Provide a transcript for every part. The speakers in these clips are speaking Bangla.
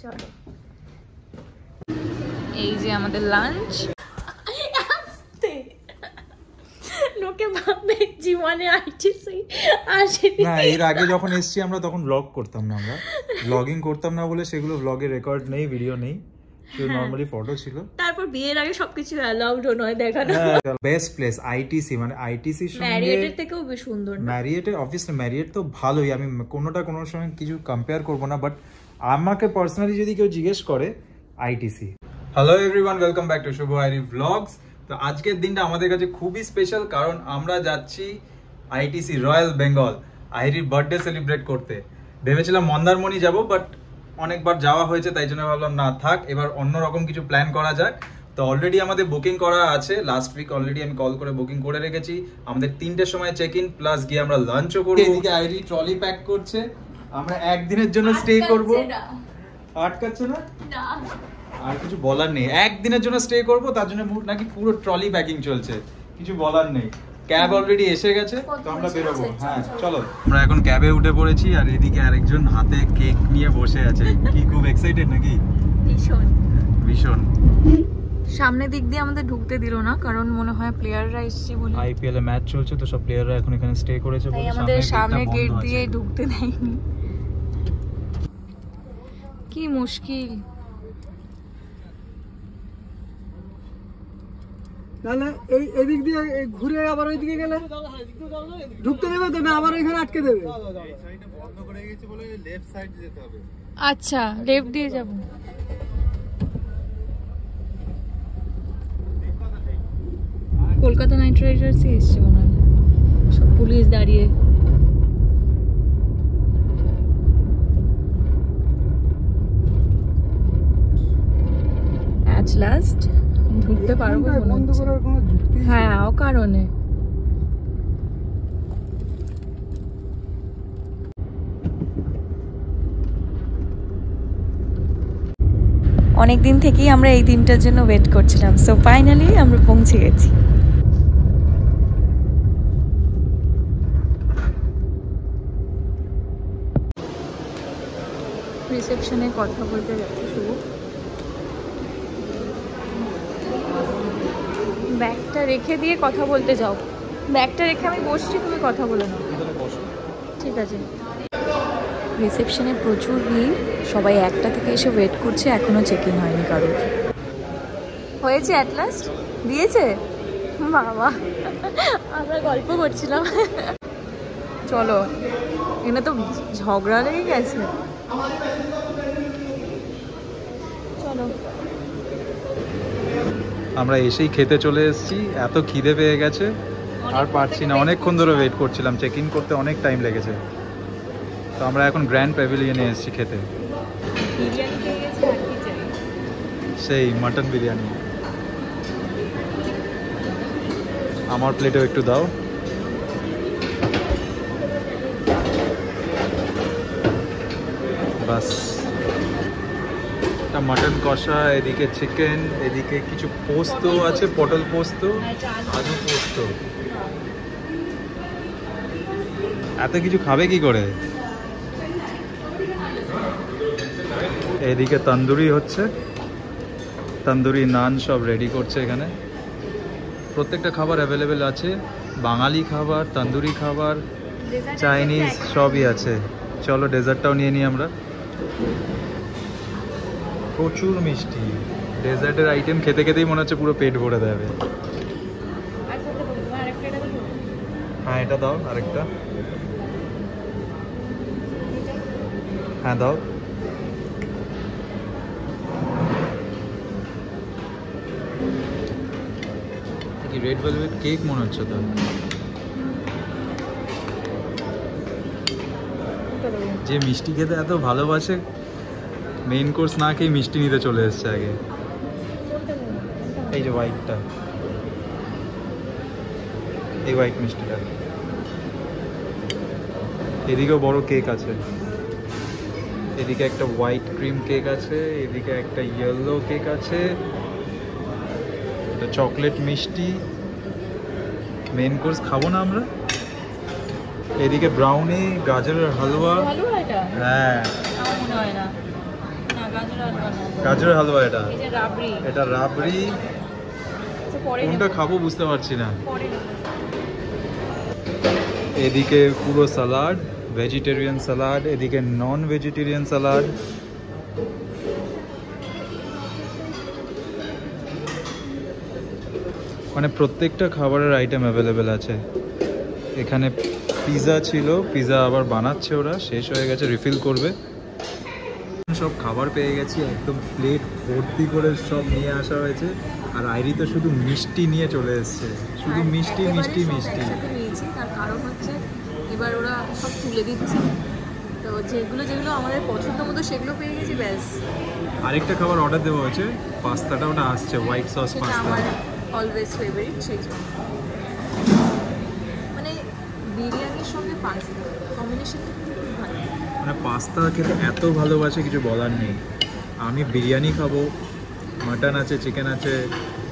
চলো, এই যে আমাদের লাঞ্চ। লোকে ভাববে জীবনে আইটিসি আসেনি। না, এর আগে যখন এসেছি আমরা তখন ব্লগ করতাম না, আমরা ব্লগিং করতাম না বলে সেগুলো ব্লগে রেকর্ড নেই, ভিডিও নেই, শুধু নরমালি ফটো ছিল। তারপর বিয়ের আগে সবকিছু অ্যালাউড নয় দেখানো। বেস্ট প্লেস আইটিসি, মানে আইটিসির সঙ্গে ম্যারিয়েটের থেকেও বেশ সুন্দর। ম্যারিয়েটের অবভিয়াসলি ম্যারিয়েট তো ভালোই, আমি কোনোটার সঙ্গে কিছু কম্পেয়ার করব না, বাট আমাকে পার্সোনালি যদি কেউ জিজ্ঞেস করে ITC. Hello everyone, welcome back to Shubho Iri blogs. তো আজকের দিনটা আমাদের কাছে খুবই স্পেশাল, কারণ আমরা যাচ্ছি আইটিসি রয়্যাল বেঙ্গল আইরির বার্থডে সেলিব্রেট করতে। ভেবেছিলাম মন্দারমণি যাব, বাট অনেকবার যাওয়া হয়েছে, তাই জন্য ভাবলাম না থাক, এবার অন্যরকম কিছু প্ল্যান করা যাক। তো অলরেডি আমাদের বুকিং করা আছে, লাস্ট উইক অলরেডি আমি কল করে বুকিং করে রেখেছি। আমাদের 3টের সময় চেক ইন, প্লাস গিয়ে আমরা লাঞ্চও করবো। এদিকে আইরি ট্রলি প্যাক করছে, আমরা একদিনের জন্য স্টে করব। আটকাচ্ছে না? আর কিছু বলার নেই, একদিনের জন্য স্টে করব, তার জন্য নাকি পুরো ট্রলি প্যাকিং চলছে, কিছু বলার নেই। ক্যাব অলরেডি এসে গেছে, তো আমরা বেরোবো। হ্যাঁ চলো, আমরা এখন ক্যাবে উঠে পড়েছি, আর এদিকে আরেকজন হাতে কেক নিয়ে বসে আছে। কি খুব এক্সাইটেড নাকি? ভীষণ ভীষণ। সামনের দিক দিয়ে আমাদের ঢুকতে দিল না, কারণ মনে হয় প্লেয়াররা এসেছে বলে। আইপিএল এ ম্যাচ চলছে, তো সব প্লেয়াররা এখন এখানে স্টে করেছে বলে আমাদের সামনে গেট দিয়ে ঢুকতে দেয়নি। কি মুশকিল। তাহলে এই এদিক দিয়ে ঘুরে আবার ওইদিকে গেলে ঢুকতে দেবে তো না, আবার ওইখানে আটকে দেবে। আচ্ছা, লেফট দিয়ে যাব। কলকাতা নাইট রাইডার্সই এসছে মনে হয়, সব পুলিশ দাঁড়িয়ে। অ্যাট লাস্ট ঢুকতে পারবো মনে হচ্ছে। হ্যাঁ, ও কারণে। অনেক দিন থেকেই আমরা এই দিনটার জন্য ওয়েট করছিলাম, সো ফাইনালি আমরা পৌঁছে গেছি। রিসেপশনে কথা বলতে যাচ্ছি শুভ। ব্যাগটা রেখে দিয়ে কথা বলতে যাও। ব্যাগটা রেখে আমি বসছি, তুমি কথা বলে নাও। ঠিক আছে। রিসেপশনে প্রচুর ভিড়, সবাই 1টা থেকে এসে ওয়েট করছে, এখনো চেক ইন হয়নি কারোর। হয়েছে অ্যাট লাস্ট? দিয়েছে? বাবা, আমরা গল্প করছিলাম। চলো, এখানে তো ঝগড়া লেগে গেছে। চলো, আমরা এসেই খেতে চলে এসেছি, এত খিদে পেয়ে গেছে আর পারছি না, অনেকক্ষণ ধরে ওয়েট করছিলাম, চেক ইন করতে অনেক টাইম লেগেছে। তো আমরা এখন গ্র্যান্ড প্যাভিলিয়নে এসেছি খেতে। সেই মাটন বিরিয়ানি আমার প্লেটেও একটু দাও। বাস, মাটন কষা, এদিকে চিকেন, এদিকে কিছু পোস্ত আছে, পটল পোস্ত, আলু পোস্ত। এত কিছু খাবে কি করে? এদিকে তন্দুরি হচ্ছে, তন্দুরি নান সব রেডি করছে এখানে। প্রত্যেকটা খাবার অ্যাভেলেবেল আছে, বাঙালি খাবার, তন্দুরি খাবার, চাইনিজ সবই আছে। চলো ডেজার্টটাও নিয়ে নিই আমরা। প্রচুর মিষ্টি, ডেজার্টের আইটেম খেতে খেতেই মনে হচ্ছে পুরো পেট ভরে দেবে। হ্যাঁ এটা দাও, আরেকটা। হ্যাঁ দাও। কি রেড ভেলভেট কেক মনে হচ্ছে তো। যে মিষ্টি খেতে এত ভালোবাসে, মেইন কোর্স না খেয়ে মিষ্টি নিতে চলে এসছে আগে। এই যে হোয়াইটটা, এই হোয়াইট মিষ্টিটা। এদিকেও বড় কেক আছে, এদিকে একটা হোয়াইট ক্রিম কেক আছে, এদিকে একটা ইয়েলো কেক আছে, একটা চকলেট মিষ্টি। মেইন কোর্স খাবো না আমরা? এদিকে ব্রাউনি, গাজরের হালুয়া। হ্যাঁ গাজরের হালুয়া এটা এই যে রাবড়ি, এটা রাবড়ি। আচ্ছা পরে কোনটা খাবো বুঝতে পারছি না। এদিকে পুরো সালাড, ভেজিটেরিয়ান সালাড, এদিকে নন ভেজিটেরিয়ান সালাড। মানে প্রত্যেকটা খাবারের আইটেম অ্যাভেলেবেল আছে এখানে। পিৎজা ছিল, পিৎজা আবার বানাচ্ছে ওরা, শেষ হয়ে গেছে, রিফিল করবে। সব খাবার পেয়ে গেছি, একদম প্লেট ভর্তি করে সব নিয়ে আসা হয়েছে। আর আইরি তো শুধু মিষ্টি নিয়ে চলে এসছে, শুধু মিষ্টি মিষ্টি মিষ্টি। নিয়েছি তার কারণ হচ্ছে এবার ওরা সব তুলে দিচ্ছে, তো যেগুলো যেগুলো আমাদের পছন্দ মতো সেগুলো পেয়ে গেছি, ব্যাস। আরেকটা খাবার অর্ডার দেওয়া হয়েছে, পাস্তাটা ওটা আসছে, হোয়াইট সস সেটা পাস্তা। আমার অলওয়েজ ফেভারিট, সেই জন্য। মানে বিরিয়ানির সঙ্গে পাস্তা কম্বিনেশনটা খুব ভালো। মানে পাস্তা খেতে এত ভালোবাসে, কিছু বলার নেই। আমি বিরিয়ানি খাবো, মাটন আছে, চিকেন আছে,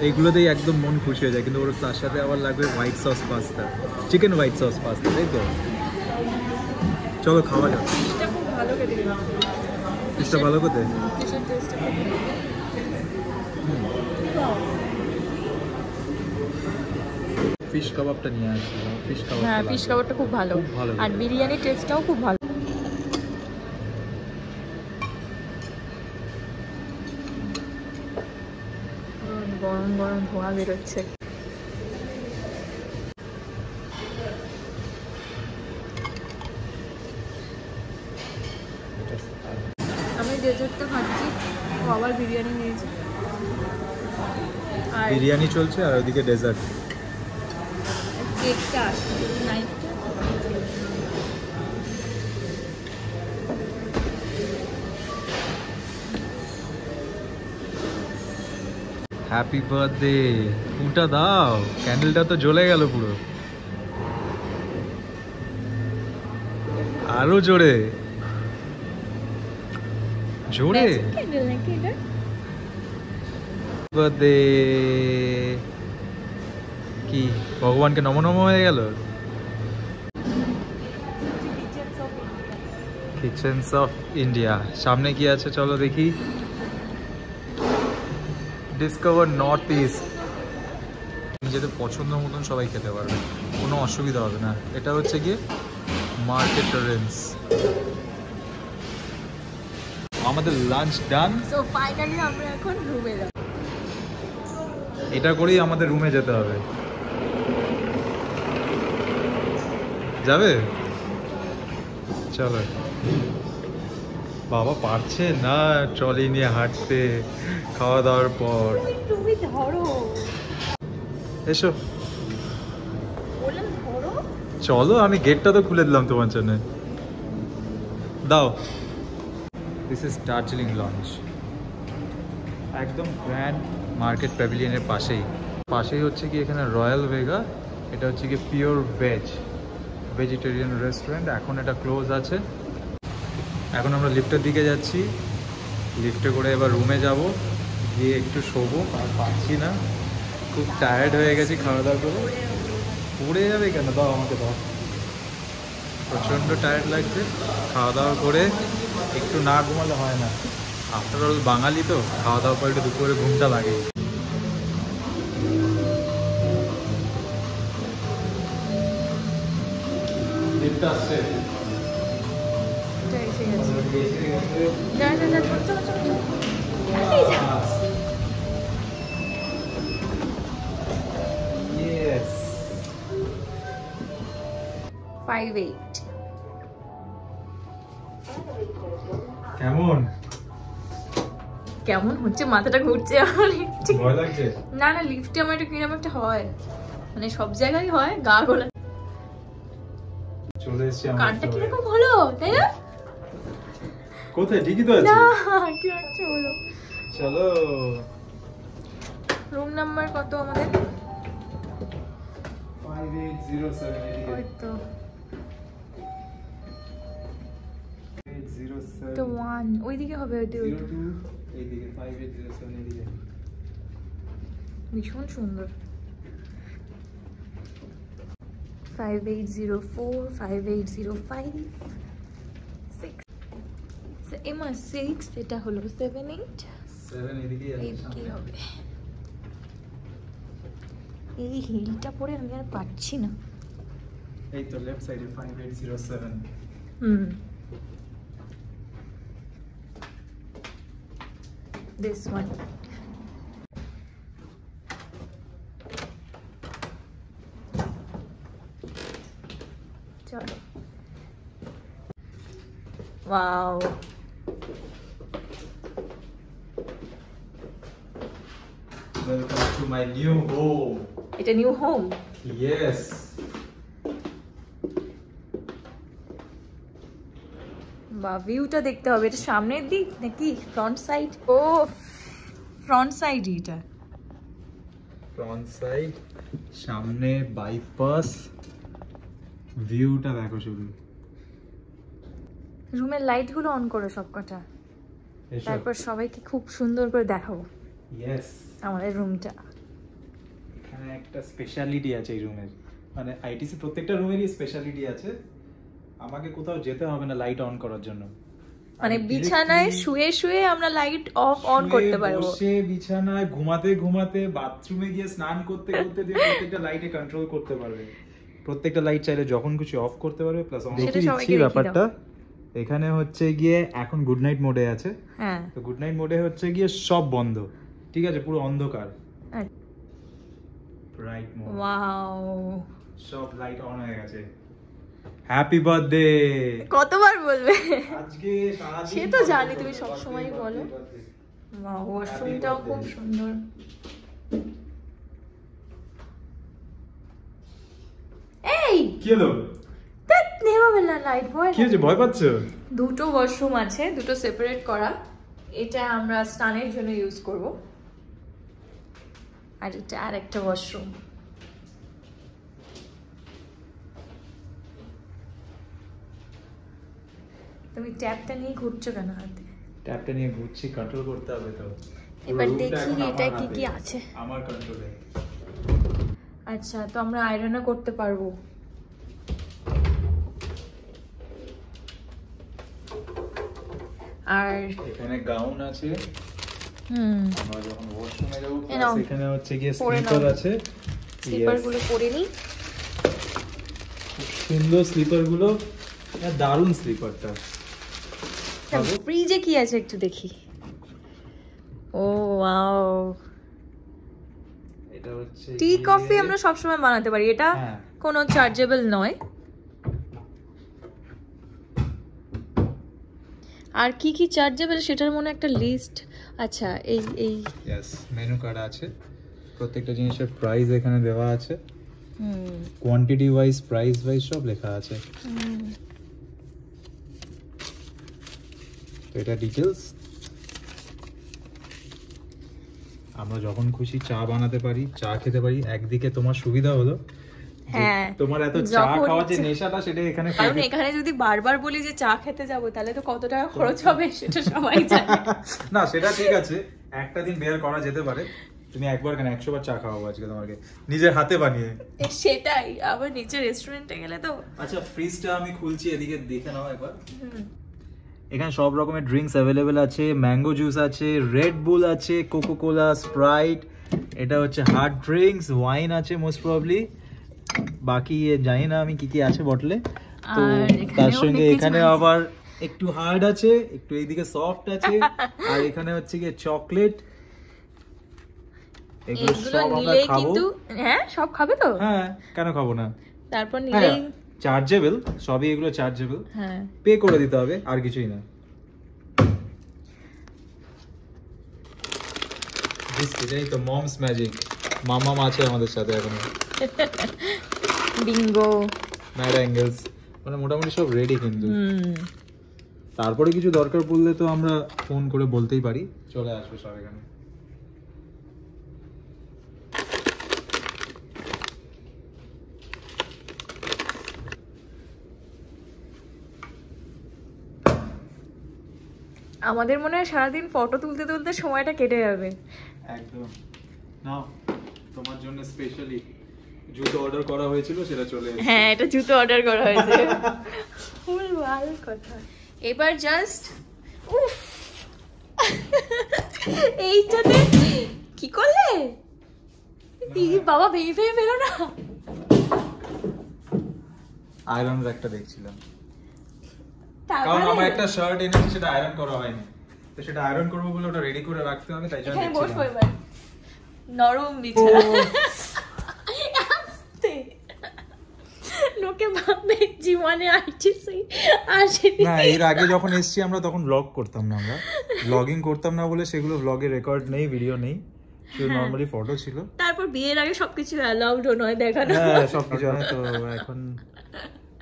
এইগুলোতেই একদম মন খুশি হয়ে যায়। কিন্তু ওর তার সাথে আবার লাগবে white sauce pasta, chicken white sauce pasta, তাই তো? চলো খাওয়া যাক। ফিশটা খুব ভালো খেতে, ফিশটা ভালো খেতে। ফিশের টেস্টটা খুব ফিশ কাবাবটা নিয়ে আসছি, ফিশ কাবাব। হ্যাঁ, ফিশ কাবাবটা খুব ভালো, খুব ভালো। আর বিরিয়ানির টেস্টটাও খুব ভালো। গরম গরম ধোঁয়া বেরোচ্ছে। আমি ডেজার্টটা খাচ্ছি, ও আবার বিরিয়ানি নিয়েছি। আর বিরিয়ানি চলছে আর ওদিকে ডেজার্ট। কেকটা আসছে, নাইফটা। Happy birthday. ফুলটা দাও, ক্যান্ডেলটা তো জ্বলে গেল পুরো। আরো জোরে জোরে। ক্যান্ডেল নাকি এটা? বার্থডে। কি ভগবানকে নম নম হয়ে গেল। কিচেনস অফ ইন্ডিয়া। সামনে কি আছে চলো দেখি। Discover north east. নিজেদের পছন্দ মতন সবাই খেতে পারবে, কোনো অসুবিধা হবে না। এটা হচ্ছে গিয়ে মার্কেট রেঞ্জ। আমাদের লাঞ্চ ডান। সো ফাইনালি আমরা এখন রুমে যাব। এটা করেই আমাদের রুমে যেতে হবে। যাবে? চলো। বাবা পারছে না ট্রলি নিয়ে হাঁটতে খাওয়া দাওয়ার পর। তুমি ধরো, এসো বললাম ধরো। চলো, আমি গেটটা তো খুলে দিলাম তোমার জন্য। দাও। দিস ইজ দার্জিলিং লঞ্চ, একদম গ্র্যান্ড মার্কেট প্যাভিলিয়নের পাশেই হচ্ছে কি এখানে রয়্যাল ভেগা। এটা হচ্ছে কি পিওর ভেজিটেরিয়ান রেস্টুরেন্ট। এখন এটা ক্লোজ আছে। এখন আমরা লিফটের দিকে যাচ্ছি, লিফটে করে এবার রুমে যাব, গিয়ে একটু শোবো। আর পাচ্ছি না, খুব টায়ার্ড হয়ে গেছি খাওয়া দাওয়া করে। পড়ে যাবে কেন, দাও আমাকে দাও। প্রচণ্ড টায়ার্ড লাগছে। খাওয়া দাওয়া করে একটু না ঘুমালে হয় না। আফটার অল বাঙালি তো, খাওয়া দাওয়া করে একটু দুপুরে ঘুমটা লাগে। লিফট আসছে। যা যা যা, চলো চলো চলো চলো। Yes. 5-8 কেমন কেমন হচ্ছে, মাথাটা ঘুরছে আমার। লিফটে ভয় লাগছে? না না, লিফটে আমার একটু কিরকম একটা হয়, মানে সব জায়গায় হয়, গা গোলা। চলে এসেছি আমরা। কানটা কিরকম হলো, তাই না? কোথায়? ঠিকই তো আছে। না কি হচ্ছে বলো। চলো। রুম নাম্বার কত আমাদের? 5807। ওই তো 5807 তো 1 ওইদিকে হবে, ওইদিকে 02 এইদিকে 5807 এইদিকে। ভীষণ সুন্দর। 5804 5805 6 এমা 6, এটা হলো 7 8 7 এদিকেই আছে কি হবে? এই হিলটা পরে আমি আর পাচ্ছি না। এই তো লেফট সাইডে 5807 This one. চলো। Wow. Welcome to my new home. এটা নিউ হোম। Yes. বা ভিউটা দেখতে হবে, এটা সামনের দিক নাকি ফ্রন্ট সাইড? ও ফ্রন্ট সাইড, এটা ফ্রন্ট সাইড, সামনে বাইপাস, ভিউটা দেখো শুধু। রুমের লাইট গুলো অন করো সবকটা, তারপর সবাইকে খুব সুন্দর করে দেখাবো ইয়েস আমাদের রুমটা। এখানে একটা স্পেশালিটি আছে এই রুমের, মানে আইটিসি প্রত্যেকটা রুমেরই স্পেশালিটি আছে। আমাকে কোথাও যেতে হবে না লাইট অন করার জন্য, মানে বিছানায় শুয়ে শুয়ে আমরা লাইট অফ অন করতে পারবো। বসে বিছানায় ঘুমাতে ঘুমাতে, বাথরুমে গিয়ে স্নান করতে করতে দিয়ে প্রত্যেকটা লাইটে কন্ট্রোল করতে পারবে। প্রত্যেকটা লাইট চাইলে যখন খুশি অফ করতে পারবে, প্লাস অন করতে পারবে। ব্যাপারটা এখানে হচ্ছে গিয়ে এখন গুড নাইট মোডে আছে। হ্যাঁ, তো গুড নাইট মোডে হচ্ছে গিয়ে সব বন্ধ, ঠিক আছে, পুরো অন্ধকার। ব্রাইট মোড, ওয়াও, সব লাইট অন হয়ে গেছে। Happy birthday. কতবার বলবে আজকে সারাদিন সে তো জানি, তুমি সব সময় বলো। ওয়াও, ওয়াশরুমটাও খুব সুন্দর। এই কি হলো? দেখ নেভাবে না লাইট, ভয় কি হয়েছে, ভয় পাচ্ছো? দুটো ওয়াশরুম আছে, দুটো সেপারেট করা। এটা আমরা স্নানের জন্য ইউজ করব, আর এটা আর একটা ওয়াশরুম। তুমি ট্যাপটা নিয়ে ঘুরছো কেন হাতে? ট্যাপটা নিয়ে ঘুরছি, কন্ট্রোল করতে হবে তো। এবার দেখি এটা কি কি আছে আমার কন্ট্রোলে। আচ্ছা, তো আমরা আয়রনও করতে পারবো। আর এখানে গাউন আছে। আমরা যখন ওয়াশরুমে যাব, এখানে হচ্ছে গিয়ে স্লিপার আছে। স্লিপার গুলো পরে নি। সুন্দর স্লিপার গুলো, দারুণ স্লিপারটা। ফ্রিজে কি আছে একটু দেখি। ও ওয়াও, এটা হচ্ছে টি কফি আমরা সব সময় বানাতে পারি। এটা কোনো চার্জেবল নয়। আর কি কি চার্জেবল সেটার মনে একটা লিস্ট। আচ্ছা, এই यस মেনু কার্ড আছে, প্রত্যেকটা জিনিসের প্রাইস এখানে দেওয়া আছে। কোয়ান্টিটি ওয়াইজ, প্রাইস ওয়াইজ সব লেখা আছে। তো এটা ডিটেইলস। আমরা যখন খুশি চা বানাতে পারি, চা খেতে পারি। একদিকে তোমার সুবিধা হলো, হ্যাঁ, তোমার এত চা খাওয়ার যে নেশাটা, সেটা এখানে। কারণ এখানে যদি বারবার বলি যে চা খেতে যাব, তাহলে তো কত টাকা খরচ হবে সেটা সবাই জানে। না সেটা ঠিক আছে, একটা দিন বের করা যেতে পারে। তুমি একবার কেন 100 বার চা খাওয়াবো আজকে তোমাকে, নিজের হাতে বানিয়ে। সেটাই, আবার নিচে রেস্টুরেন্টে গেলে তো। আচ্ছা, ফ্রিজটা আমি খুলছি, এদিকে দেখে নাও একবার। এখানে সব রকমের ড্রিঙ্কস অ্যাভেলেবেল আছে। ম্যাঙ্গো জুস আছে, রেড বুল আছে, কোকো কোলা, স্প্রাইট, এটা হচ্ছে হার্ড ড্রিঙ্কস, ওয়াইন আছে মোস্ট প্রবাবলি। বাকি জানি না আমি কি কি আছে বটলে। তো তার সঙ্গে এখানে আবার একটু হার্ড আছে, একটু এইদিকে সফট আছে, আর এখানে হচ্ছে গিয়ে চকলেট। এগুলো সব আমরা খাবো। হ্যাঁ, সব খাবে তো? হ্যাঁ, কেন খাবো না। তারপর নিলেই চার্জেবল, সবই এগুলো চার্জেবল। হ্যাঁ, পে করে দিতে হবে, আর কিছুই না। এটাই তো মমস ম্যাজিক। মামাম আছে আমাদের সাথে এখনো। বিঙ্গো, ম্যাড অ্যাঙ্গেলস, মানে মোটামুটি সব রেডি। কিন্তু তারপরে কিছু দরকার পড়লে তো আমরা ফোন করে বলতেই পারি, চলে আসবে সব এখানে। আমাদের মনে হয় সারাদিন ফটো তুলতে তুলতে সময়টা কেটে যাবে। একদম। নাও, তোমার জন্য স্পেশালি জুতো অর্ডার করা হয়েছিল, সেটা চলে এসেছে। হ্যাঁ, এটা জুতো অর্ডার করা হয়েছে। ফুল ভালো কথা। এবার জাস্ট এইটাতে কি করলে? বাবা ভেঙে ফেলে ফেলো না। আয়রন একটা দেখছিলাম, কারণ আমার একটা শার্ট এনেছি সেটা আয়রন করা হয়নি, তো সেটা আয়রন করবো বলে ওটা রেডি করে রাখতে হবে, তাই জন্য বসবো এবার নরম বিছানা। লোকে ভাববে জীবনে আইটিসি আসেনি। না, এর আগে যখন এসেছি আমরা তখন ব্লগ করতাম না, আমরা ব্লগিং করতাম না বলে সেগুলো ব্লগে রেকর্ড নেই, ভিডিও নেই, শুধু নরমালি ফটো ছিল। তারপর বিয়ের আগে সবকিছু অ্যালাউড নয় দেখানো। হ্যাঁ সবকিছু, তো এখন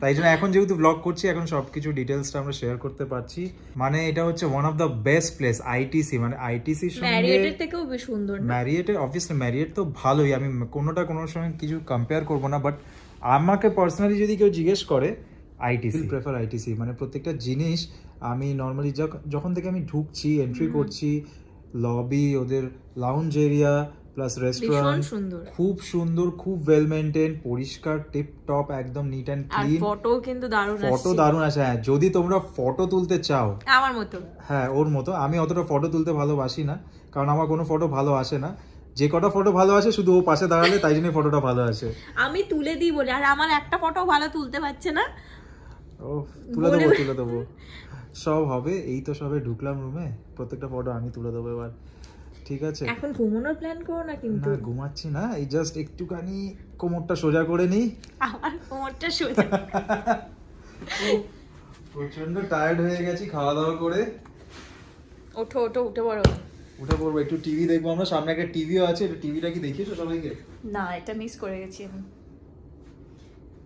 তাই জন্য এখন যেহেতু ব্লগ করছি এখন সবকিছু ডিটেলসটা আমরা শেয়ার করতে পারছি। মানে এটা হচ্ছে one of the best place ITC, মানে আইটিসির সঙ্গে ম্যারিয়েটের থেকেও বেশ সুন্দর। ম্যারিয়েটের অবভিয়াসলি ম্যারিয়েট তো ভালোই, আমি কোনোটা কোনো সময় কিছু কম্পেয়ার করবো না, বাট আমাকে পার্সোনালি যদি কেউ জিজ্ঞেস করে আইটিসি প্রেফার আইটিসি। মানে প্রত্যেকটা জিনিস আমি নর্মালি যখন থেকে আমি ঢুকছি, এন্ট্রি করছি, লবি, ওদের লাউঞ্জ এরিয়া প্লাস রেস্টুরেন্ট খুব সুন্দর, খুব ওয়েল মেইনটেইন, পরিষ্কার, টিপ টপ, একদম নিট এন্ড ক্লিন। ফটো কিন্তু দারুণ আসে, ফটো দারুণ আসে। হ্যাঁ, যদি তোমরা ফটো তুলতে চাও আমার মতো, হ্যাঁ ওর মতো, আমি অতটা ফটো তুলতে ভালোবাসি না, কারণ আমার কোনো ফটো ভালো আসে না। যে কটা ফটো ভালো আসে শুধু ও পাশে দাঁড়ালে, তাই জন্য ফটোটা ভালো আসে। আমি তুলে দিই বলে, আর আমার একটা ফটো ভালো তুলতে পারছে না। ও তুলে দেবো সব হবে। এই তো সবে ঢুকলাম রুমে, প্রত্যেকটা ফটো আমি তুলে দেবো এবার, ঠিক আছে? এখন ঘুমানোর প্ল্যান করো না কিন্তু। না ঘুমাচ্ছি না, এই জাস্ট একটুখানি কোমরটা সোজা করে নিই। আমার কোমরটা সোজা, প্রচন্ড টায়ার্ড হয়ে গেছি খাওয়া দাওয়া করে। ওঠো উঠে পড়ো। উঠে পড়বো, একটু টিভি দেখবো আমরা, সামনে একটা টিভিও আছে। টিভিটা কি দেখিয়েছো সবাইকে? না, এটা মিস করে গেছি আমি,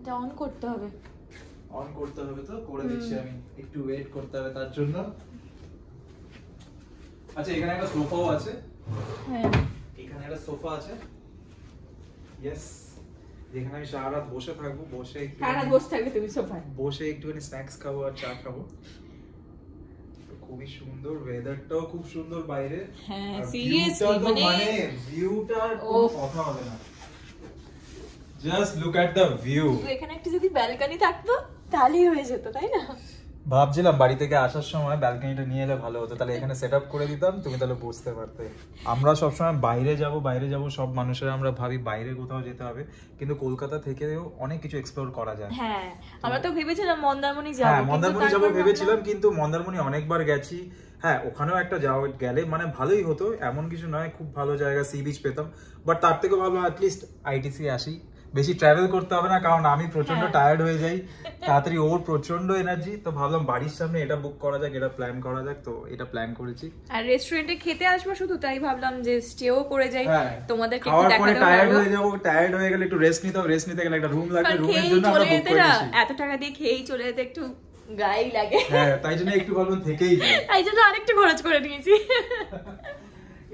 এটা অন করতে হবে। অন করতে হবে তো করে দিচ্ছি আমি, একটু ওয়েট করতে হবে তার জন্য। আচ্ছা এখানে একটা সোফাও আছে। হ্যাঁ এখানে একটা সোফা আছে, ইয়েস, যেখানে আমি সারা রাত বসে থাকবো, বসে থাকবে তুমি সোফায়, বসে একটুখানি স্ন্যাক্স খাবো আর চা খাবো। খুবই সুন্দর, ওয়েদারটাও খুব সুন্দর বাইরে। হ্যাঁ সিরিয়াসলি, মানে ভিউটা কোনো কথা হবে না, just look at the view. এখানে একটা যদি ব্যালকনি থাকতো তাহলেই হয়ে যেত, তাই না? ভাবছিলাম বাড়ি থেকে আসার সময় ব্যালকনিটা নিয়ে এলে ভালো হতো, তাহলে এখানে সেট আপ করে দিতাম, তুমি তাহলে বুঝতে পারতে। আমরা সবসময় বাইরে যাব, সব মানুষেরা আমরা ভাবি বাইরে কোথাও যেতে হবে, কিন্তু কলকাতা থেকেও অনেক কিছু এক্সপ্লোর করা যায়। হ্যাঁ আমরা তো ভেবেছিলাম মন্দারমণি যাব, হ্যাঁ মন্দারমণি যাবো ভেবেছিলাম, কিন্তু মন্দারমণি অনেকবার গেছি। হ্যাঁ ওখানেও একটা গেলে মানে ভালোই হতো, এমন কিছু নয়, খুব ভালো জায়গা, সি বিচ পেতাম, বাট তার থেকে ভালো অ্যাটলিস্ট আইটিসি আসি, বেশি ট্রাভেল করতে হবে না, কারণ আমি প্রচন্ড টায়ার্ড হয়ে যাই তাড়াতাড়ি, ওর প্রচন্ড এনার্জি। তো ভাবলাম বাড়ির সামনে এটা বুক করা যাক, এটা প্ল্যান করা যাক, তো এটা প্ল্যান করেছি। আর রেস্টুরেন্টে খেতে আসবো শুধু, তাই ভাবলাম যে স্টেও করে যাই, তোমাদেরকে একটু দেখাতে পারবো। টায়ার্ড হয়ে যাবো, টায়ার্ড হয়ে গেলে একটু রেস্ট নিতে হবে, রেস্ট নিতে গেলে একটা রুম লাগবে, রুমের জন্য আমরা বুক করেছি। এত টাকা দিয়ে খেয়েই চলে যেতে একটু গায়ে লাগে, হ্যাঁ তাই জন্য একটু ভাবলাম থেকেই যাই, তাই জন্য আরেকটু খরচ করে নিয়েছি।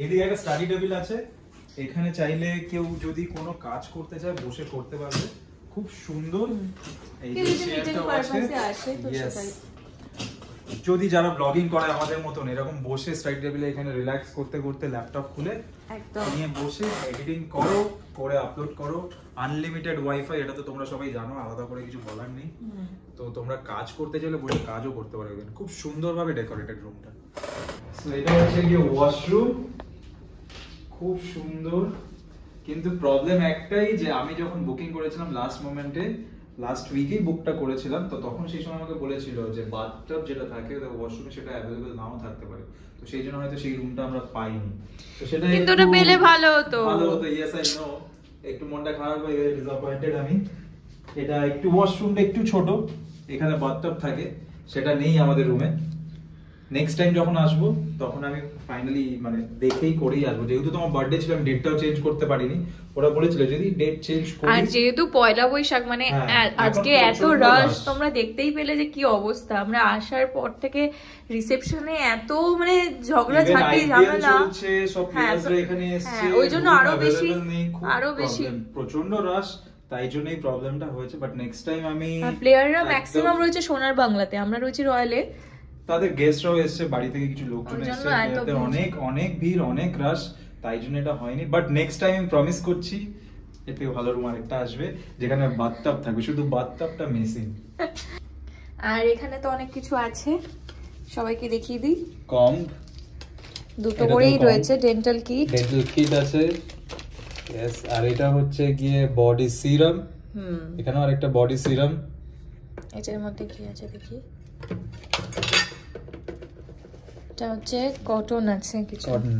এদিকে একটা স্টাডি টেবিল আছে, এখানে চাইলে কেউ যদি কোনো কাজ করতে চায় বসে করতে পারবে, খুব সুন্দর। এই যে চেয়ারটাও আছে, যদি যারা ব্লগিং করে আমাদের মতন এরকম বসে স্টাডি টেবিলে এখানে রিল্যাক্স করতে করতে ল্যাপটপ খুলে একদম নিয়ে বসে এডিটিং করো, করে আপলোড করো, আনলিমিটেড ওয়াইফাই, এটা তো তোমরা সবাই জানো, আলাদা করে কিছু বলার নেই। তো তোমরা কাজ করতে চাইলে বসে কাজও করতে পারবে, খুব সুন্দরভাবে ডেকোরেটেড রুমটা। সো এটা হচ্ছে গিয়ে ওয়াশরুম, খুব সুন্দর। কিন্তু প্রবলেম একটাই যে আমি যখন বুকিং করেছিলাম লাস্ট উইকেই বুকটা করেছিলাম, তো তখন সেই সময় আমাকে বলেছিল যে বাথটাব যেটা থাকে ওয়াশরুমে সেটা অ্যাভেলেবল নাও থাকতে পারে, তো সেই জন্য হয়তো সেই রুমটা আমরা পাইনি। তো সেটা কিন্তু ওটা পেলে ভালো হতো, ইয়েস আই নো, একটু মনটা খারাপ হয়ে গেছে, ডিসঅ্যাপয়েন্টেড আমি। এটা একটু ওয়াশরুমটা একটু ছোট, এখানে বাথটাব থাকে, সেটা নেই আমাদের রুমে। নেক্সট টাইম যখন আসবো তখন আমি ফাইনালি মানে দেখেই করেই আসবো, যেহেতু তোমার বার্থডে ছিল আমি ডেটটাও চেঞ্জ করতে পারিনি, ওরা বলেছিল যদি ডেট চেঞ্জ করি। আর যেহেতু পয়লা বৈশাখ মানে আজকে এত রাশ, তোমরা দেখতেই পেলে যে কি অবস্থা, আমরা আসার পর থেকে রিসেপশনে এত মানে ঝগড়া ঝাঁটি ঝামেলা চলছে, সব প্লেয়ার্সরা এখানে এসেছে, ওই জন্য আরো বেশি প্রচন্ড রাশ, তাই জন্যই প্রবলেমটা হয়েছে। বাট নেক্সট টাইম আমি, প্লেয়াররা ম্যাক্সিমাম রয়েছে সোনার বাংলাতে, আমরা রয়েছি রয়্যালে, তাদের গেস্টরাও এসেছে, বাড়ি থেকে কিছু লোকজন এসেছে, অনেক ভিড়, অনেক রাশ, তাই জন্য এটা হয়নি। বাট নেক্সট টাইম আমি প্রমিস করছি এর থেকে ভালো রুম আরেকটা আসবে যেখানে বাথটাব থাকবে, শুধু বাথটাবটা মিসিং। আর এখানে তো অনেক কিছু আছে, সবাইকে দেখিয়ে দিই, কম দুটো করেই রয়েছে ডেন্টাল কিট। ডেন্টাল কিট আছে, यस। আর এটা হচ্ছে গিয়ে বডি সিরাম, এখানেও আরেকটা বডি সিরাম। এটার মধ্যে কি আছে দেখি, এটা হচ্ছে কটন আছে কিছু, কটন।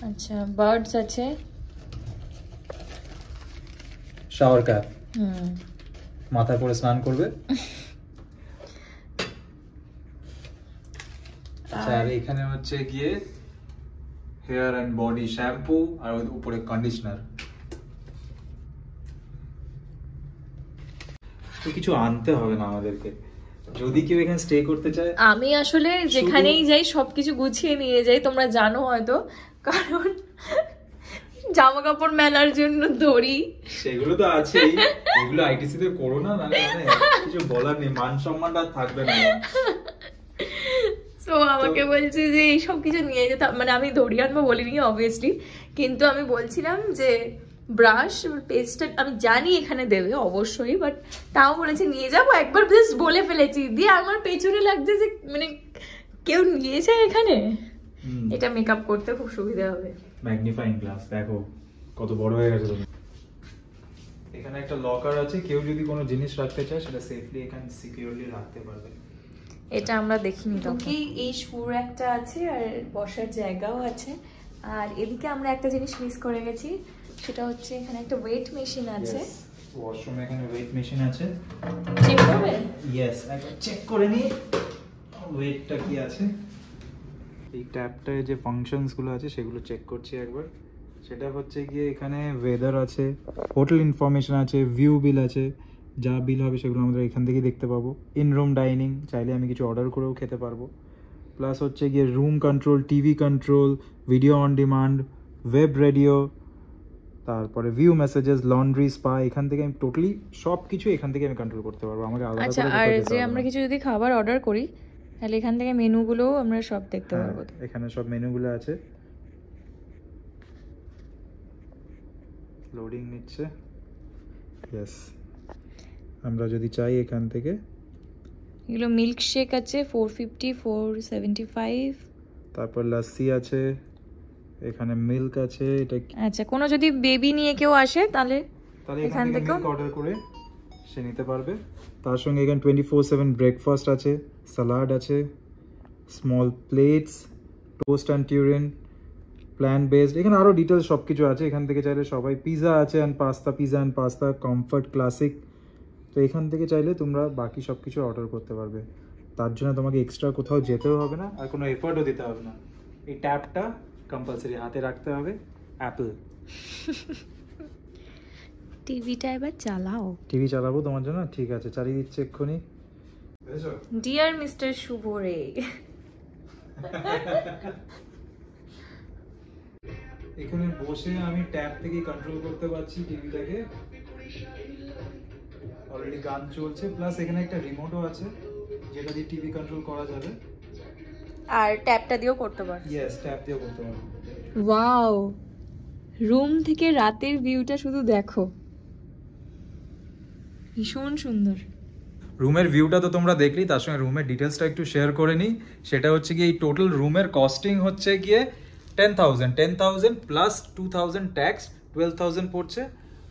আচ্ছা বার্ডস আছে, শাওয়ার ক্যাপ, মাথা করে স্নান করবে। আচ্ছা, আর এখানে হচ্ছে গিয়ে হেয়ার এন্ড বডি শ্যাম্পু, আর ওর উপরে কন্ডিশনার। তো কিছু আনতে হবে না আমাদেরকে, যদি কেউ এখানে স্টে করতে চায়। আমি আসলে যেখানেই যাই সবকিছু গুছিয়ে নিয়ে যাই, তোমরা জানো হয়তো, কারণ জামা কাপড় মেলার জন্য দড়ি, সেগুলো তো আছেই, এগুলো আইটিসি তে করো না, মানে কিছু বলার নেই, মান সম্মানটা থাকবে না। তো আমাকে বলছে যে এই সব কিছু নিয়ে যেতে, মানে আমি দড়ি আনবো বলিনি অবভিয়াসলি, কিন্তু আমি বলছিলাম যে ব্রাশ পেস্টটা আমি জানি এখানে দেবে অবশ্যই, বাট তাও বলেছে নিয়ে যাবো, একবার জাস্ট বলে ফেলেছি, দিয়ে আমার পেছনে লাগছে যে মানে কেউ নিয়েছে এখানে, এটা মেকআপ করতে খুব সুবিধা হবে। ম্যাগনিফাইং গ্লাস দেখো কত বড় হয়ে গেছে। এখানে একটা লকার আছে, কেউ যদি কোনো জিনিস রাখতে চায় সেটা সেফলি এখানে সিকিউরলি রাখতে পারবে। এটা আমরা দেখিনি তখন। এই সুর একটা আছে আর বসার জায়গাও আছে, আর এদিকে আমরা একটা জিনিস মিস করে গেছি, সেটা হচ্ছে এখানে একটা ওয়েট মেশিন আছে। ওয়াশরুমে এখানে ওয়েট মেশিন আছে, চেক করবে? ইয়েস, একবার চেক করে নি ওয়েটটা কি আছে। এই ট্যাপটায় যে ফাংশনস গুলো আছে সেগুলো চেক করছি একবার। সেটা হচ্ছে গিয়ে এখানে ওয়েদার আছে, হোটেল ইনফরমেশন আছে, ভিউ বিল আছে, যা বিল হবে সেগুলো আমরা এখান থেকে দেখতে পাবো। ইন রুম ডাইনিং, চাইলে আমি কিছু অর্ডার করেও খেতে পারবো। প্লাস হচ্ছে গিয়ে room control, TV control, video on demand, web radio, তারপরে ভিউ মেসেজেস, লন্ড্রি, স্পা, এখান থেকে আমি টোটালি সব কিছু এখান থেকে আমি কন্ট্রোল করতে পারবো। আমাকে আলাদা আচ্ছা, আর যে আমরা কিছু যদি খাবার অর্ডার করি তাহলে এখান থেকে মেনুগুলোও আমরা সব দেখতে পারবো। এখানে সব মেনুগুলো আছে, লোডিং নিচ্ছে। ইয়েস, আমরা যদি চাই এখান থেকে, এগুলো মিল্ক শেক আছে 450, 475, তারপর লাসি আছে, এখানে মিল্ক আছে। এটা আচ্ছা, কোনো যদি বেবি নিয়ে কেউ আসে তাহলে এখান থেকে অর্ডার করে সে নিতে পারবে। তার সঙ্গে এখানে 24/7 ব্রেকফাস্ট আছে, সালাড আছে, small plates, toast and টিউরিন, plant based, এখানে আরও ডিটেলস সব কিছু আছে। এখান থেকে চাইলে সবাই, পিৎজা আছে and pasta, pizza and pasta, comfort, classic. তো এখান থেকে চাইলে তোমরা বাকি সব কিছু অর্ডার করতে পারবে। তার জন্য তোমাকে এক্সট্রা কোথাও যেতেও হবে না, আর কোনো এফোর্টও দিতে হবে না। এই ট্যাপটা কম্পালসারি হাতে রাখতে হবে, অ্যাপল। টিভিটা এবার চালাও। টিভি চালাবো তোমার জন্য, ঠিক আছে, চালিয়ে দিচ্ছে এক্ষুনি। ডিয়ার মিস্টার শুভ রে, এখানে বসে আমি ট্যাব থেকে কন্ট্রোল করতে পারছি টিভিটাকে। অলরেডি গান চলছে, প্লাস এখানে একটা রিমোটও আছে যেটা দিয়ে টিভি কন্ট্রোল করা যাবে, আর ট্যাপটা দিয়েও করতে পারো। ইয়েস, ট্যাব দিয়েও করতে পারবো। ওয়াও, রুম থেকে রাতের ভিউটা শুধু দেখো, ভীষণ সুন্দর। রুমের ভিউটা তো তোমরা দেখলি, তার সঙ্গে রুমের ডিটেলসটা একটু শেয়ার করে নিই। সেটা হচ্ছে গিয়ে এই টোটাল রুমের কস্টিং হচ্ছে গিয়ে 10,000 প্লাস 2,000 ট্যাক্স, 12,000 পড়ছে।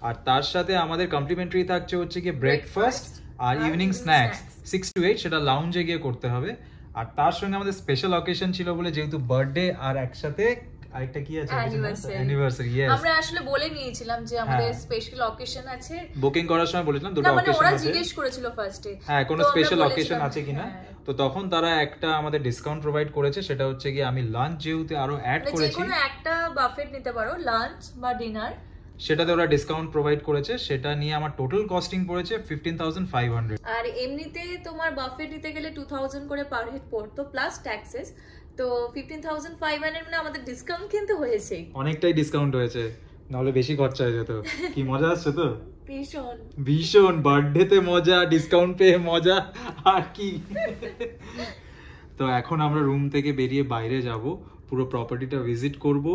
আর তার সাথে আমাদের কমপ্লিমেন্টারি থাকছে হচ্ছে গিয়ে ব্রেকফাস্ট আর ইভিনিং স্ন্যাক্স 6 to 8, সেটা লাউঞ্জে গিয়ে করতে হবে। আর তার সঙ্গে আমাদের স্পেশাল অকেশন ছিল বলে, যেহেতু বার্থডে আর একসাথে আরেকটা কি আছে, অ্যানিভার্সারি। ইয়েস, আমরা আসলে বলে নিয়েছিলাম যে আমাদের স্পেশাল অকেশন আছে, বুকিং করার সময় বলেছিলাম দুটো অকেশন আছে। ওরা জিজ্ঞেস করেছিল ফার্স্টে, হ্যাঁ, কোনো স্পেশাল অকেশন আছে কিনা। তো তখন তারা একটা আমাদের ডিসকাউন্ট প্রোভাইড করেছে, সেটা হচ্ছে গিয়ে আমি লাঞ্চ যেহেতু আরো অ্যাড করেছি, যে কোনো একটা বাফেট নিতে পারো, লাঞ্চ বা ডিনার, সেটাতে ওরা ডিসকাউন্ট প্রোভাইড করেছে। সেটা নিয়ে আমার টোটাল কস্টিং পড়েছে 15,500। আর এমনিতে তোমার বাফেট নিতে গেলে 2,000 করে পার হেড পড়তো প্লাস ট্যাক্সেস, তো 15,500 মানে আমাদের ডিসকাউন্ট কিন্তু হয়েছে, অনেকটাই ডিসকাউন্ট হয়েছে, নাহলে বেশি খরচা হয়ে যেত। কি মজা আসছে তো, ভীষণ ভীষণ। বার্থডেতে মজা, ডিসকাউন্ট পেয়ে মজা, আর কি। তো এখন আমরা রুম থেকে বেরিয়ে বাইরে যাব, পুরো প্রপার্টিটা ভিজিট করব,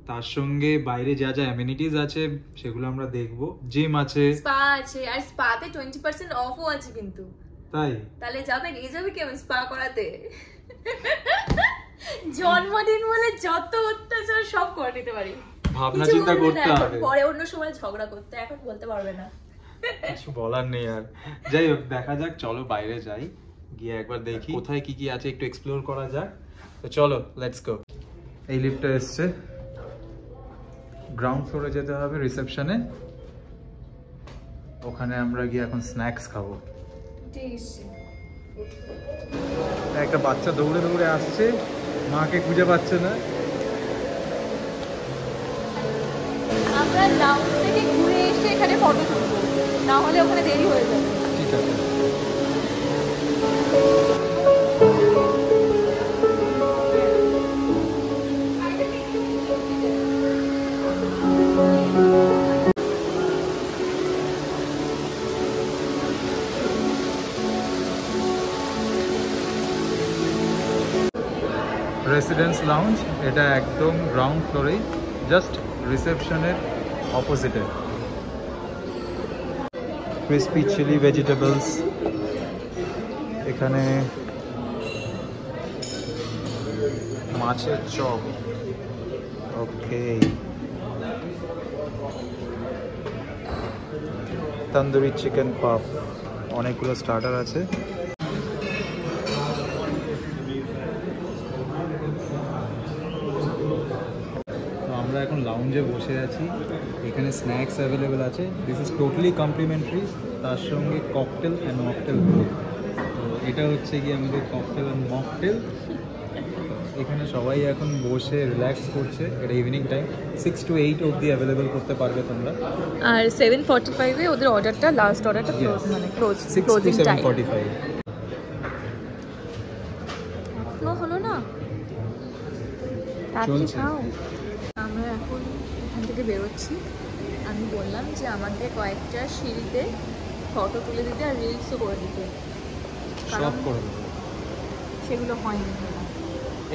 তার সঙ্গে বাইরে যা যা অ্যামেনিটিজ আছে সেগুলো আমরা দেখব। জিম আছে, স্পা আছে, আর স্পাতে 20% অফও আছে কিন্তু। তাই তাহলে যাবে, নিয়ে যাবে কি আমি স্পা করাতে? জন্মদিন বলে যত অত্যাচার সব করে নিতে পারি, ভাবনা কিছু চিন্তা বলবে না করতে এখন, হবে। পরে অন্য সময় ঝগড়া করতে, এখন বলতে পারবে না। কিছু বলার নেই আর। যাই হোক, দেখা যাক, চলো বাইরে যাই, গিয়ে একবার দেখি কোথায় কি কি আছে, একটু এক্সপ্লোর করা যাক। তো চলো, লেটস গো। এই লিফটটা এসছে, গ্রাউন্ড ফ্লোরে যেতে হবে রিসেপশনে, ওখানে আমরা গিয়ে এখন স্ন্যাক্স খাবো। একটা বাচ্চা দৌড়ে দৌড়ে আসছে, মাকে খুঁজে পাচ্ছে না। আমরা লাউঞ্জ থেকে ঘুরে এসে এখানে ফটো তুলবো, না হলে ওখানে দেরি হয়ে যাবে। ঠিক আছে। রেসিডেন্স লাউঞ্জ, এটা একদম গ্রাউন্ড ফ্লোরেই, জাস্ট রিসেপশনের অপোজিটে। ক্রিসপি চিলি ভেজিটেবলস, এখানে মাছের চপ, ওকে, তন্দুরি চিকেন পাফ, অনেকগুলো স্টার্টার আছে। আমরা এখন লাউঞ্জে বসে আছি, এখানে স্ন্যাক্স অ্যাভেলেবেল আছে, দিস ইজ টোটালি কমপ্লিমেন্টারি, তার সঙ্গে ককটেল অ্যান্ড মকটেল বোথ। তো এটা হচ্ছে কি আমাদের ককটেল অ্যান্ড মকটেল। এখানে সবাই এখন বসে রিল্যাক্স করছে, এটা ইভিনিং টাইম, 6 to 8 অবধি অ্যাভেলেবেল করতে পারবে তোমরা। আর 7:45-এ ওদের অর্ডারটা, লাস্ট অর্ডারটা ক্লোজ, মানে ক্লোজ, 6 to ক্লোজিং টাইম 7:45। এখনো হলো না, তাড়াতাড়ি চলছে। খাও। আমরা এখন এখান থেকে বেরোচ্ছি। আমি বললাম যে আমাকে কয়েকটা সিঁড়িতে ফটো তুলে দিতে আর রিলসও করে দিতে, সব করে দেবো, সেগুলো হয়নি।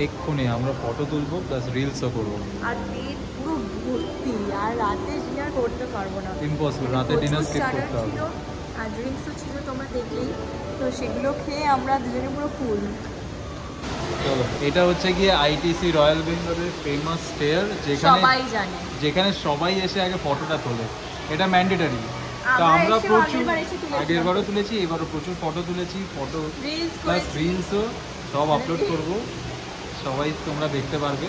এক্ষুনি আমরা ফটো তুলবো প্লাস রিলসও করবো। আর পেট পুরো ভর্তি, আর রাতে ডিনার করতে পারবো না, ইম্পসিবল, রাতে ডিনার স্কিপ প্রচুর করতে starter হবে। ছিল আর ড্রিঙ্কসও ছিল, তোমরা দেখলেই তো, সেগুলো খেয়ে আমরা দুজনে পুরো ফুল। চলো, এটা হচ্ছে গিয়ে আইটিসি রয়্যাল বেঙ্গলের ফেমাস স্টেয়ার, সবাই জানে, যেখানে সবাই এসে আগে ফটোটা তোলে, এটা ম্যান্ডেটরি। তো আমরা আমরা এসেও প্রচুর, আগেরবার এসে তুলেছিলাম। আগেরবারও তুলেছি, এবারও প্রচুর ফটো তুলেছি, ফটো রিলস প্লাস করেছি। রিলসও সব আপলোড করব, সবাই তোমরা দেখতে পারবে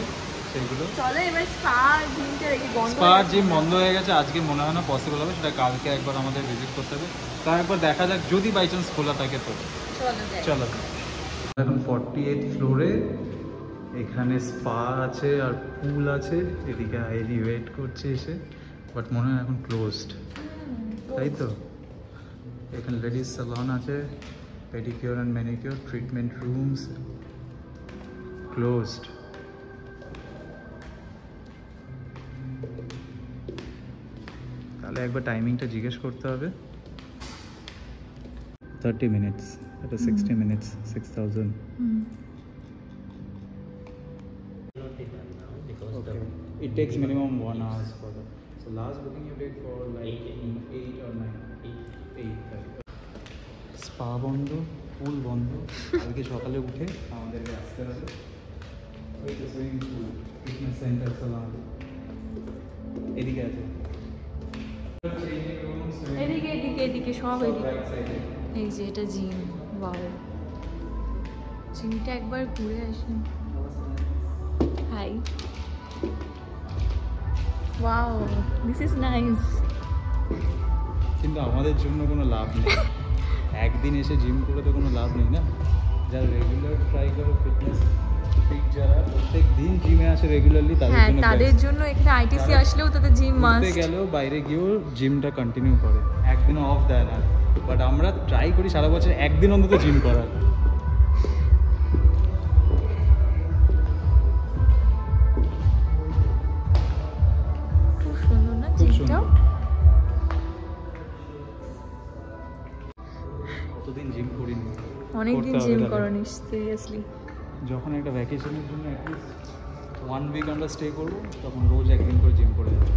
সেগুলো। চলো এবার স্পা জিমটা রেখে বন্ধ স্পা হয়ে গেছে। জিম বন্ধ হয়ে গেছে, আজকে মনে হয় না পসিবল হবে, সেটা কালকে একবার আমাদের ভিজিট করতে হবে, তার একবার দেখা যাক, যদি বাই চান্স খোলা থাকে তো। চলো যাই। চলো, এখন 48 ফ্লোরে, এখানে স্পা আছে আর পুল আছে, এদিকে আইরি ওয়েট করছে এসে, বাট মনে হয় এখন ক্লোজড, তাই তো। এখানে লেডিস সালন আছে, pedicure and manicure, treatment rooms, closed. তাহলে একবার টাইমিংটা জিজ্ঞেস করতে হবে। 30 minutes, এটা 60 minutes, 6000. Okay. It takes minimum 1 hour for that. So last booking you did for like 8 or 9? 8. Spa বন্ধ, পুল বন্ধ, কালকে সকালে উঠে আমাদেরকে আসতে হবে। ওই তো সুইমিং পুল, ফিটনেস সেন্টার, সালাম এদিকে আছে। এদিকে এদিকে এদিকে সব এদিকে। রাইট সাইডে। এই যে এটা জিম, ওয়াও, জিমটা একবার ঘুরে আসি। Hi, wow, this is nice. কিন্তু আমাদের জন্য কোনো লাভ নেই, একদিন এসে জিম করে তো কোনো লাভ নেই না। যারা রেগুলার ট্রাই করে ফিটনেস ফিট, যারা প্রত্যেক দিন জিমে আসে রেগুলারলি, তাদের হ্যাঁ, জন্য তাদের জন্য এখানে আইটিসি আসলেও তাদের জিম ঘুরতে মাস্ট। গেলেও বাইরে গিয়েও জিমটা কন্টিনিউ করে, একদিনও অফ দেয় না। বাট আমরা ট্রাই করি সারা বছর একদিন অন্তত জিম করার। খুব সুন্দর না খুব জিমটা? সুন্দর। কতদিন জিম করিনি, অনেকদিন করতে হবে জিম তাহলে। করনি, সিরিয়াসলি। যখন একটা ভ্যাকেশনের জন্য অ্যাটলিস্ট 1 উইক আমরা স্টে করবো, তখন রোজ একদিন করে জিম করে যাবো।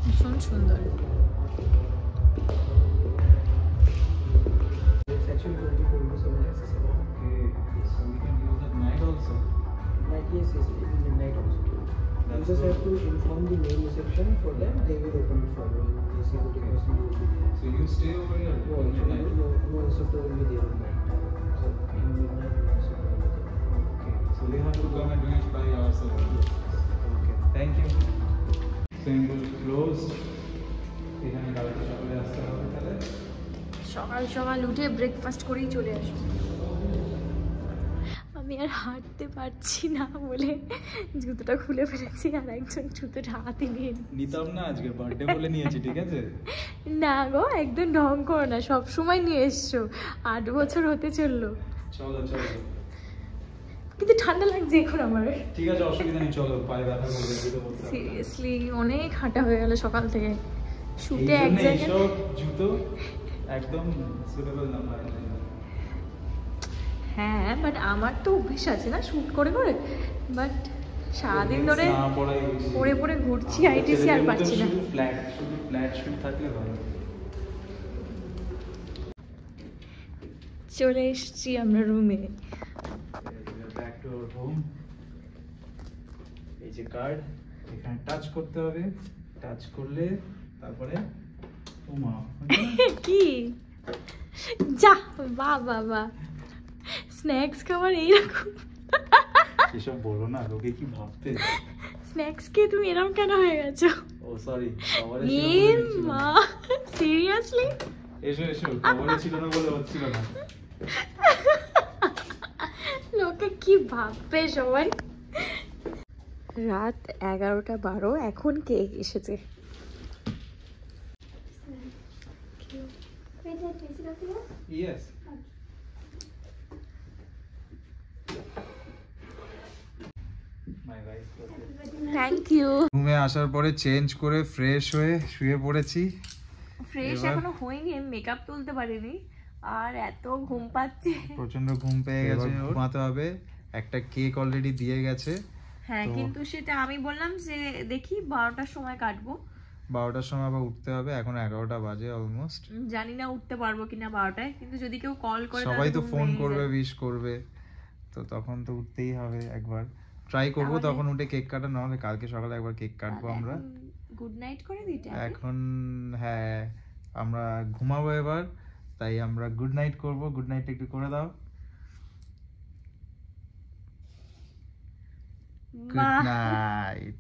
ভীষণ সুন্দর। It's actually 24/7 accessible. Okay, so we can use at night also. Night, yes, yes, in midnight also. You just have to inform the main reception for them. They will open it for you. They see the person who will be there. So you stay over here? No, actually, no instructor will be there at night. So in midnight, no instructor will be there. Okay, so we have to come and do it by ourselves. Okay, thank you. Symbol closed. এখানে কালকে সকালে আসতে হবে তাহলে। সকাল সকাল উঠে ব্রেকফাস্ট করেই চলে আসবো। আমি আর হাঁটতে পারছি না বলে জুতোটা খুলে ফেলেছি, আর একজন জুতোটা হাতে নিয়ে নিতাম না, আজকে বার্থডে বলে নিয়েছি, ঠিক আছে? না গো, একদম ঢং করো না, সবসময় নিয়ে এসছো, 8 বছর হতে চললো। চলো চলো, কিন্তু ঠান্ডা লাগছে এখন আমার। ঠিক আছে, অসুবিধা নেই, চলো, পায়ে ব্যথা করবে, জুতো পরতে হবে। সিরিয়াসলি অনেক হাঁটা হয়ে গেল সকাল থেকে। শুটে এই এক জন্য জায়গায় এইসব জুতো একদম সুটেবল না পায়ে। হ্যাঁ, বাট আমার তো অভ্যেস আছে না শুট করে করে, বাট সারাদিন ধরে না পড়াই বেশি। পরে পরে ঘুরছি আইটিসি আর পাচ্ছি না। শুধু ফ্ল্যাট শুট থাকলে ভালো। চলে এসেছি আমরা রুমে। Back to our home. এই যে কার্ড, এখানে টাচ করতে হবে, টাচ করলে তারপরে ওমা কি যা, বাহ বাহ বাহ, স্ন্যাক্স খাবার এইরকম? এসব বলো না, লোকে কি ভাবতে। স্ন্যাক্স খেয়ে তুমি এরকম কেন হয়ে গেছো? ও সরি, কভারে এ ছিল বলে মা, সিরিয়াসলি? এসো এসো, কভারে ছিল না বলে হচ্ছিল না। লোকে কি ভাববে সবাই। রাত 11:12, এখন কেক এসেছে। ইয়েস। Thank you. রুমে আসার পরে চেঞ্জ করে ফ্রেশ হয়ে শুয়ে পড়েছি। ফ্রেশ এখনো হয়নি, মেকআপ তুলতে পারিনি, আর এত ঘুম পাচ্ছে, প্রচন্ড ঘুম পেয়ে গেছে, ঘুমাতে হবে। একটা কেক অলরেডি দিয়ে গেছে। হ্যাঁ, কিন্তু সেটা আমি বললাম যে দেখি 12টার সময় কাটবো। 12টার সময় আবার উঠতে হবে, এখন 11টা বাজে অলমোস্ট। জানি না উঠতে পারবো কিনা 12টায়, কিন্তু যদি কেউ কল করে সবাই তো ফোন করবে, উইশ করবে, তো তখন তো উঠতেই হবে। একবার ট্রাই করব তখন উঠে কেক কাটা, নাহলে কালকে সকালে একবার কেক কাটবো আমরা। গুড নাইট করে দিতে এখন হ্যাঁ, আমরা ঘুমাবো এবার, তাই আমরা গুড নাইট করব। গুড নাইট একটু করে দাও। Good night.